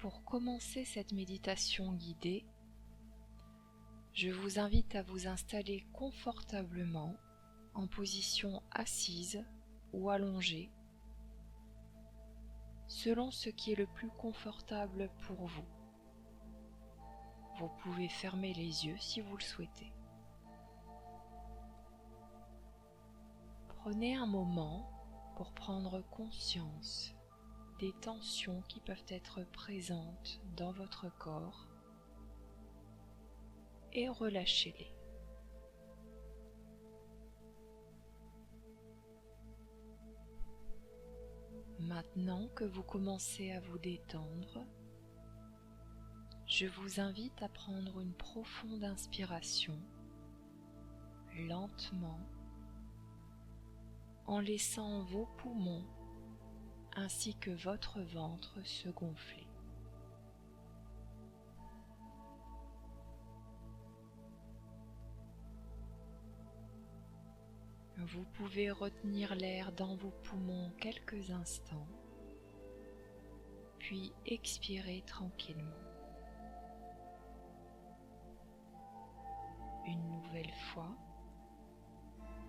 Pour commencer cette méditation guidée, je vous invite à vous installer confortablement en position assise ou allongée, selon ce qui est le plus confortable pour vous. Vous pouvez fermer les yeux si vous le souhaitez. Prenez un moment pour prendre conscience des tensions qui peuvent être présentes dans votre corps et relâchez-les. Maintenant que vous commencez à vous détendre, je vous invite à prendre une profonde inspiration, lentement, en laissant vos poumons ainsi que votre ventre se gonfler. Vous pouvez retenir l'air dans vos poumons quelques instants, puis expirer tranquillement. Une nouvelle fois,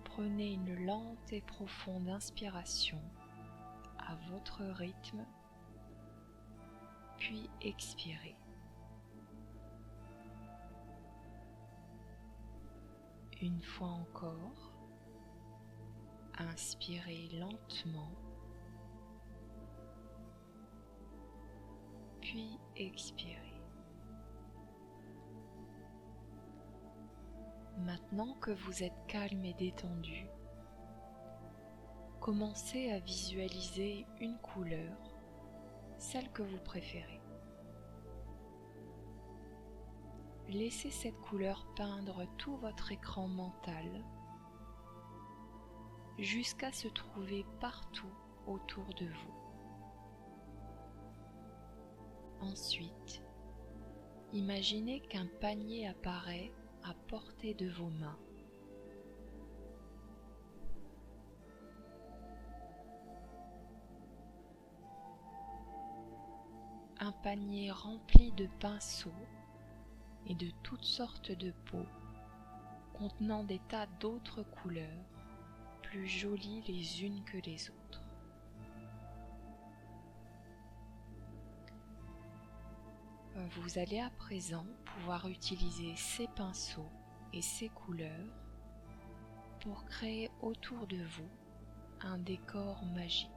prenez une lente et profonde inspiration à votre rythme, puis expirez. Une fois encore, inspirez lentement, puis expirez. Maintenant que vous êtes calme et détendu, commencez à visualiser une couleur, celle que vous préférez. Laissez cette couleur peindre tout votre écran mental jusqu'à se trouver partout autour de vous. Ensuite, imaginez qu'un panier apparaît à portée de vos mains. Un panier rempli de pinceaux et de toutes sortes de peaux, contenant des tas d'autres couleurs, plus jolies les unes que les autres. Vous allez à présent pouvoir utiliser ces pinceaux et ces couleurs pour créer autour de vous un décor magique.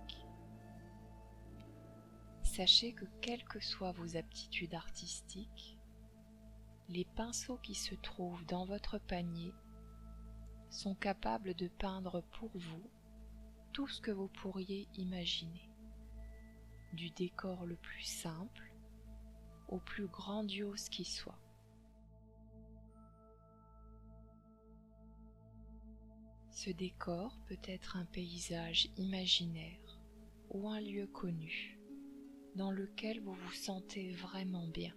Sachez que quelles que soient vos aptitudes artistiques, les pinceaux qui se trouvent dans votre panier sont capables de peindre pour vous tout ce que vous pourriez imaginer, du décor le plus simple au plus grandiose qui soit. Ce décor peut être un paysage imaginaire ou un lieu connu dans lequel vous vous sentez vraiment bien.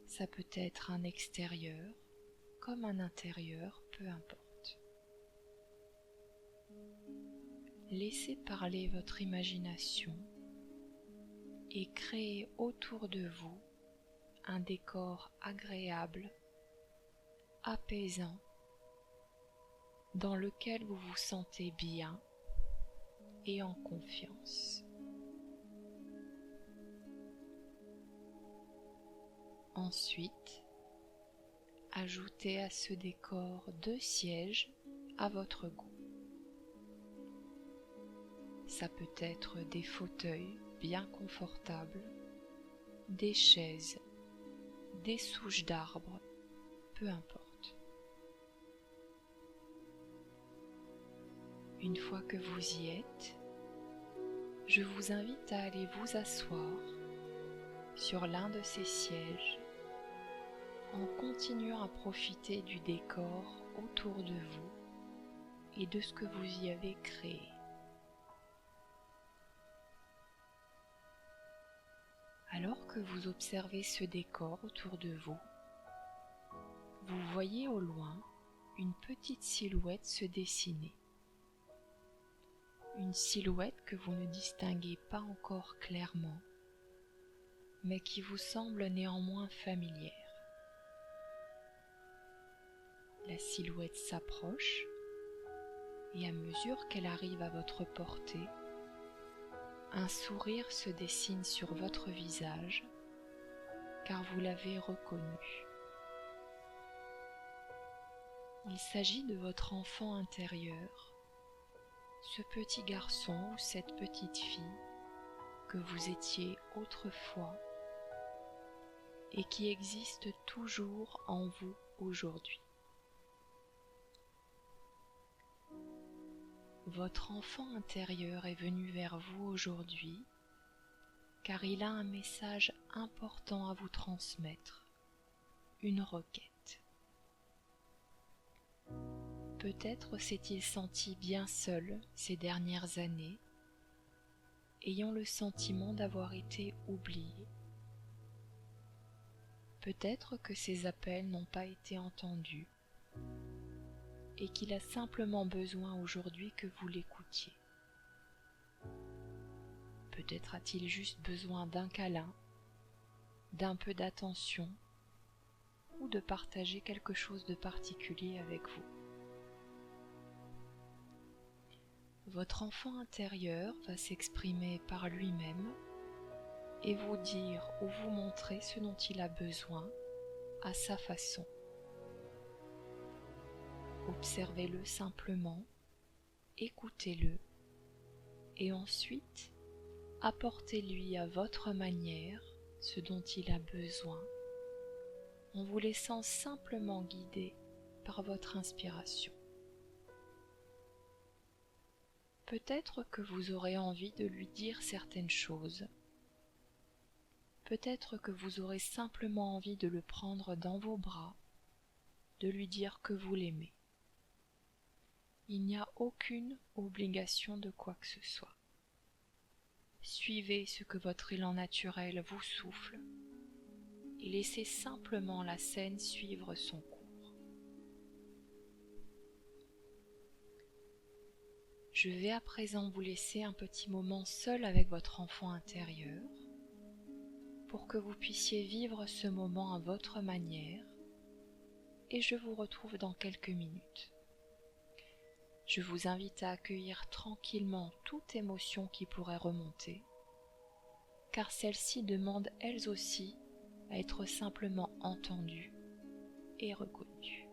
Ça peut être un extérieur comme un intérieur, peu importe. Laissez parler votre imagination et créez autour de vous un décor agréable, apaisant, dans lequel vous vous sentez bien et en confiance. Ensuite, ajoutez à ce décor 2 sièges à votre goût. Ça peut être des fauteuils bien confortables, des chaises, des souches d'arbres, peu importe. Une fois que vous y êtes, je vous invite à aller vous asseoir sur l'un de ces sièges en continuant à profiter du décor autour de vous et de ce que vous y avez créé. Alors que vous observez ce décor autour de vous, vous voyez au loin une petite silhouette se dessiner. Une silhouette que vous ne distinguez pas encore clairement, mais qui vous semble néanmoins familière. La silhouette s'approche et à mesure qu'elle arrive à votre portée, un sourire se dessine sur votre visage car vous l'avez reconnu. Il s'agit de votre enfant intérieur, ce petit garçon ou cette petite fille que vous étiez autrefois et qui existe toujours en vous aujourd'hui. Votre enfant intérieur est venu vers vous aujourd'hui car il a un message important à vous transmettre, une requête. Peut-être s'est-il senti bien seul ces dernières années, ayant le sentiment d'avoir été oublié. Peut-être que ses appels n'ont pas été entendus et qu'il a simplement besoin aujourd'hui que vous l'écoutiez. Peut-être a-t-il juste besoin d'un câlin, d'un peu d'attention ou de partager quelque chose de particulier avec vous. Votre enfant intérieur va s'exprimer par lui-même et vous dire ou vous montrer ce dont il a besoin à sa façon. Observez-le simplement, écoutez-le et ensuite apportez-lui à votre manière ce dont il a besoin en vous laissant simplement guider par votre inspiration. Peut-être que vous aurez envie de lui dire certaines choses. Peut-être que vous aurez simplement envie de le prendre dans vos bras, de lui dire que vous l'aimez. Il n'y a aucune obligation de quoi que ce soit. Suivez ce que votre élan naturel vous souffle et laissez simplement la scène suivre son cours. Je vais à présent vous laisser un petit moment seul avec votre enfant intérieur pour que vous puissiez vivre ce moment à votre manière et je vous retrouve dans quelques minutes. Je vous invite à accueillir tranquillement toute émotion qui pourrait remonter, car celles-ci demandent elles aussi à être simplement entendues et reconnues.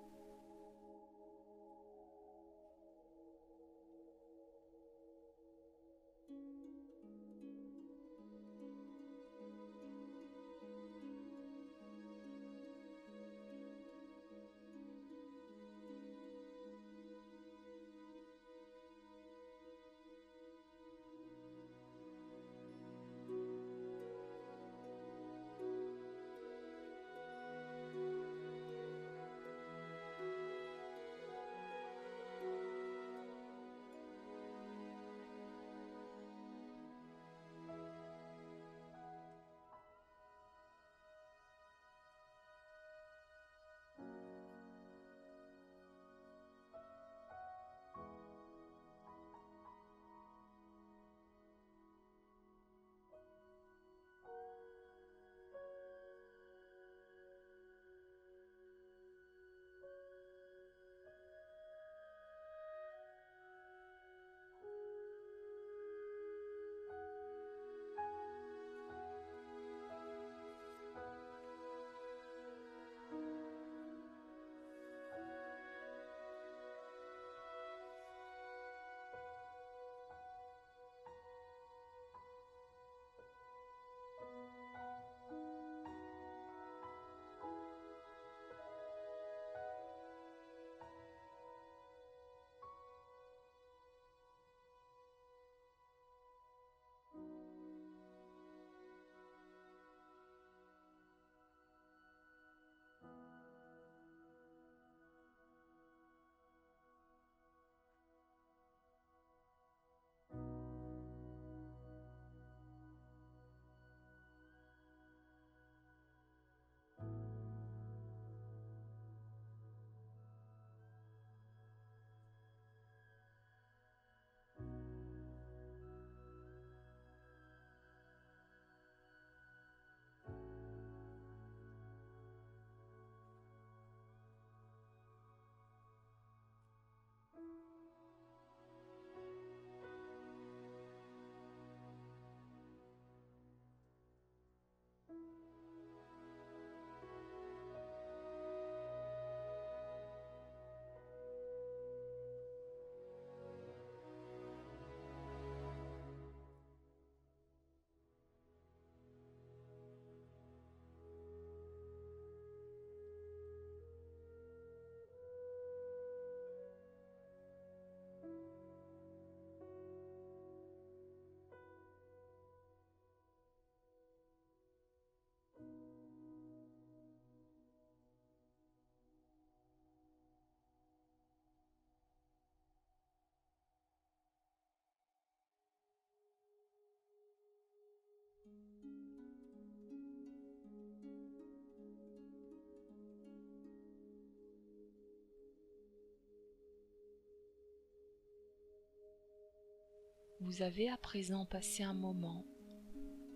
Vous avez à présent passé un moment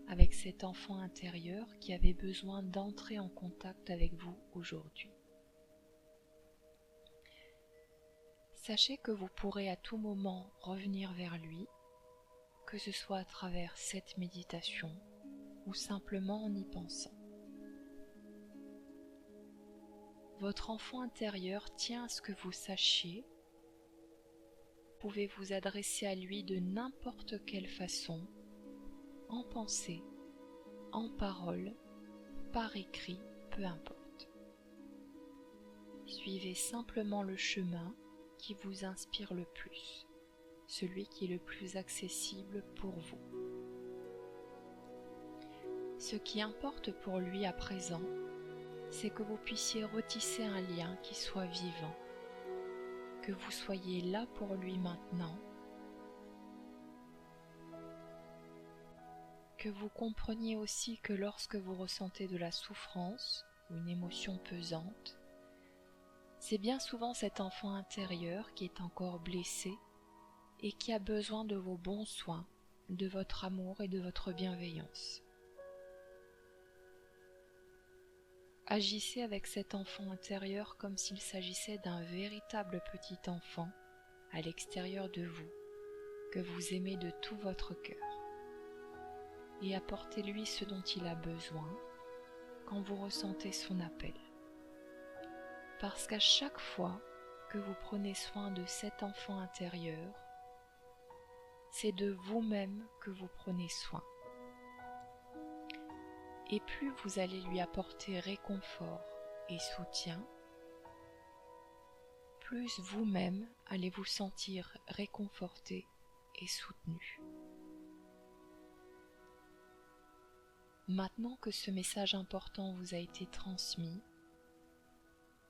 avec cet enfant intérieur qui avait besoin d'entrer en contact avec vous aujourd'hui. Sachez que vous pourrez à tout moment revenir vers lui, que ce soit à travers cette méditation ou simplement en y pensant. Votre enfant intérieur tient à ce que vous sachiez. Vous pouvez vous adresser à lui de n'importe quelle façon, en pensée, en parole, par écrit, peu importe. Suivez simplement le chemin qui vous inspire le plus, celui qui est le plus accessible pour vous. Ce qui importe pour lui à présent, c'est que vous puissiez retisser un lien qui soit vivant, que vous soyez là pour lui maintenant, que vous compreniez aussi que lorsque vous ressentez de la souffrance ou une émotion pesante, c'est bien souvent cet enfant intérieur qui est encore blessé et qui a besoin de vos bons soins, de votre amour et de votre bienveillance. Agissez avec cet enfant intérieur comme s'il s'agissait d'un véritable petit enfant à l'extérieur de vous, que vous aimez de tout votre cœur. Et apportez-lui ce dont il a besoin quand vous ressentez son appel. Parce qu'à chaque fois que vous prenez soin de cet enfant intérieur, c'est de vous-même que vous prenez soin. Et plus vous allez lui apporter réconfort et soutien, plus vous-même allez vous sentir réconforté et soutenu. Maintenant que ce message important vous a été transmis,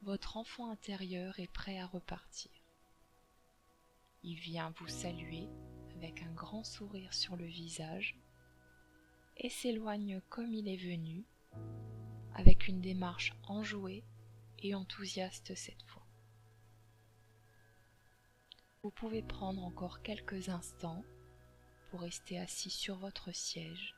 votre enfant intérieur est prêt à repartir. Il vient vous saluer avec un grand sourire sur le visage et s'éloigne comme il est venu, avec une démarche enjouée et enthousiaste cette fois. Vous pouvez prendre encore quelques instants pour rester assis sur votre siège.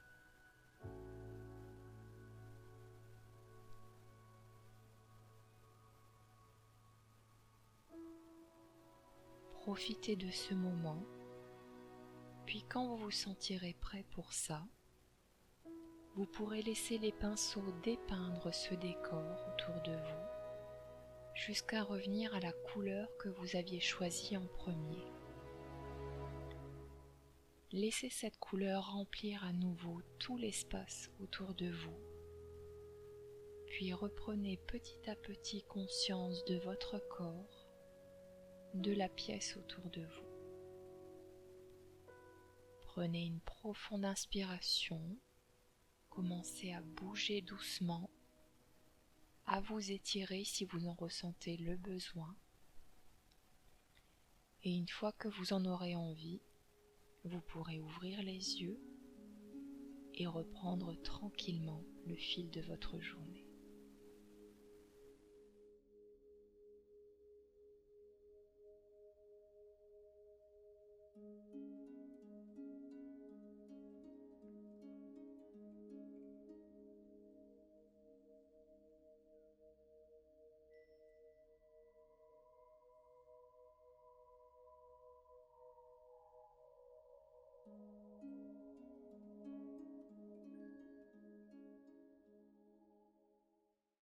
Profitez de ce moment, puis quand vous vous sentirez prêt pour ça, vous pourrez laisser les pinceaux dépeindre ce décor autour de vous, jusqu'à revenir à la couleur que vous aviez choisie en premier. Laissez cette couleur remplir à nouveau tout l'espace autour de vous, puis reprenez petit à petit conscience de votre corps, de la pièce autour de vous. Prenez une profonde inspiration, commencez à bouger doucement, à vous étirer si vous en ressentez le besoin. Et une fois que vous en aurez envie, vous pourrez ouvrir les yeux et reprendre tranquillement le fil de votre journée.